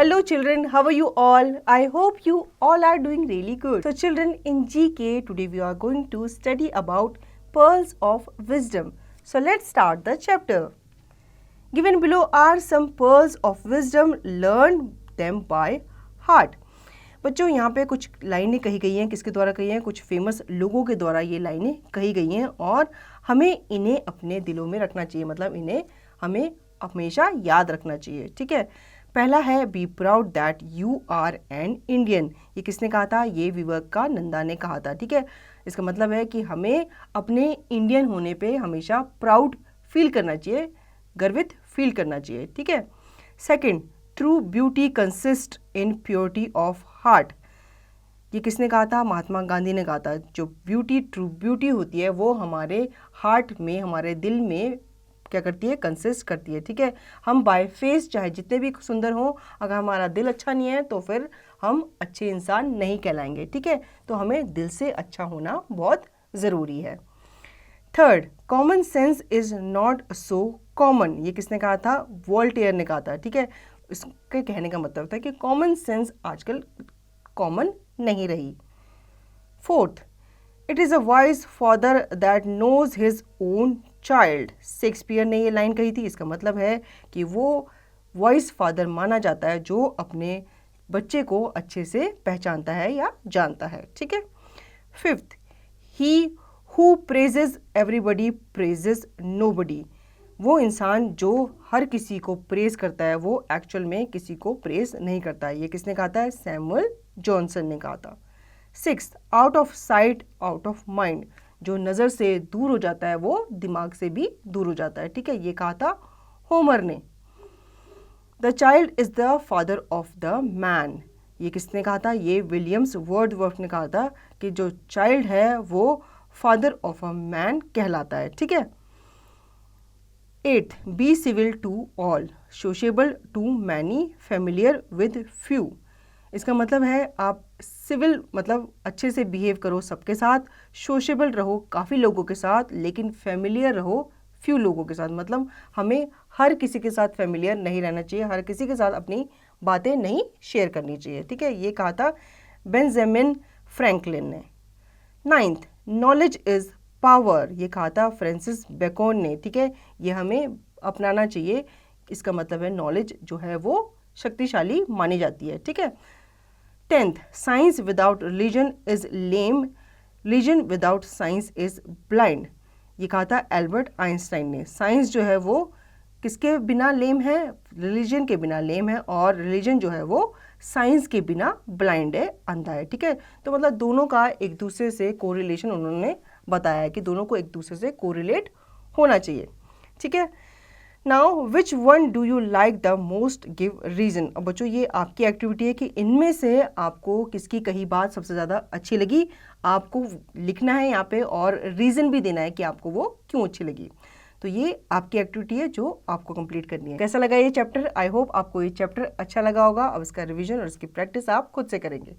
Hello children, how are you all? I hope you all are doing really good. So children, in GK today we are going to study about pearls of wisdom. So let's start the chapter. Given below are some pearls of wisdom, learn them by heart. बच्चों यहाँ पे कुछ लाइनें कही गई हैं, किसके द्वारा कही हैं? कुछ फेमस लोगों के द्वारा ये लाइनें कही गई हैं और हमें इन्हें अपने दिलों में रखना चाहिए, मतलब इन्हें हमें हमेशा याद रखना चाहिए, ठीक है। पहला है be proud that you are an Indian. ये किसने कहा था? ये विवेकानंदा ने कहा था, ठीक है। इसका मतलब है कि हमें अपने इंडियन होने पे हमेशा प्राउड फील करना चाहिए, गर्वित फील करना चाहिए, ठीक है। Second, true beauty consist in purity of heart. ये किसने कहा था? महात्मा गांधी ने कहा था। जो ब्यूटी, ट्रू ब्यूटी होती है वो हमारे हार्ट में, हमारे दिल में क्या करती है? कंसिस्ट करती है, ठीक है। हम बाय फेस चाहे जितने भी सुंदर हों, अगर हमारा दिल अच्छा नहीं है तो फिर हम अच्छे इंसान नहीं कहलाएंगे, ठीक है। तो हमें दिल से अच्छा होना बहुत ज़रूरी है। Third, common sense is not so common. ये किसने कहा था? वोल्टेयर ने कहा था, ठीक है। इसके कहने का मतलब था कि कॉमन सेंस आजकल कॉमन नहीं रही। Fourth, it is a wise father that knows his own child. Shakespeare ने ये लाइन कही थी। इसका मतलब है कि वो वाइज फादर माना जाता है जो अपने बच्चे को अच्छे से पहचानता है या जानता है, ठीक है। Fifth, he who praises everybody praises nobody. वो इंसान जो हर किसी को प्रेज करता है वो एक्चुअल में किसी को प्रेज नहीं करता है। ये किसने कहा था? सैमुअल जॉनसन ने कहा था। Sixth, out of sight out of mind. जो नज़र से दूर हो जाता है वो दिमाग से भी दूर हो जाता है, ठीक है। ये कहा था होमर ने। The child is the father of the man. ये किसने कहा था? ये विलियम्स वर्ड्सवर्थ ने कहा था कि जो चाइल्ड है वो फादर ऑफ अ मैन कहलाता है, ठीक है। Eighth, be civil to all, sociable to many, familiar with few. इसका मतलब है आप सिविल मतलब अच्छे से बिहेव करो सबके साथ, सोशेबल रहो काफ़ी लोगों के साथ, लेकिन फेमिलियर रहो फ्यू लोगों के साथ। मतलब हमें हर किसी के साथ फेमिलियर नहीं रहना चाहिए, हर किसी के साथ अपनी बातें नहीं शेयर करनी चाहिए, ठीक है। ये कहा था बेंजामिन फ्रैंकलिन ने। Ninth, knowledge is power. ये कहा था फ्रांसिस बेकन ने, ठीक है। ये हमें अपनाना चाहिए। इसका मतलब है नॉलेज जो है वो शक्तिशाली मानी जाती है, ठीक है। Tenth, science without religion is lame, religion without science is blind. ये कहा था एल्बर्ट आइंस्टाइन ने। साइंस जो है वो किसके बिना लेम है? रिलीजन के बिना लेम है, और रिलीजन जो है वो साइंस के बिना ब्लाइंड है, अंधा है, ठीक है। तो मतलब दोनों का एक दूसरे से कोरिलेशन उन्होंने बताया है कि दोनों को एक दूसरे से कोरिलेट होना चाहिए, ठीक है। Now which one do you like the most, give reason. अब बच्चों ये आपकी एक्टिविटी है कि इनमें से आपको किसकी कही बात सबसे ज़्यादा अच्छी लगी। आपको लिखना है यहाँ पे और रीज़न भी देना है कि आपको वो क्यों अच्छी लगी। तो ये आपकी एक्टिविटी है जो आपको कंप्लीट करनी है। कैसा लगा ये चैप्टर? आई होप आपको ये चैप्टर अच्छा लगा होगा। अब इसका रिवीजन और इसकी प्रैक्टिस आप खुद से करेंगे।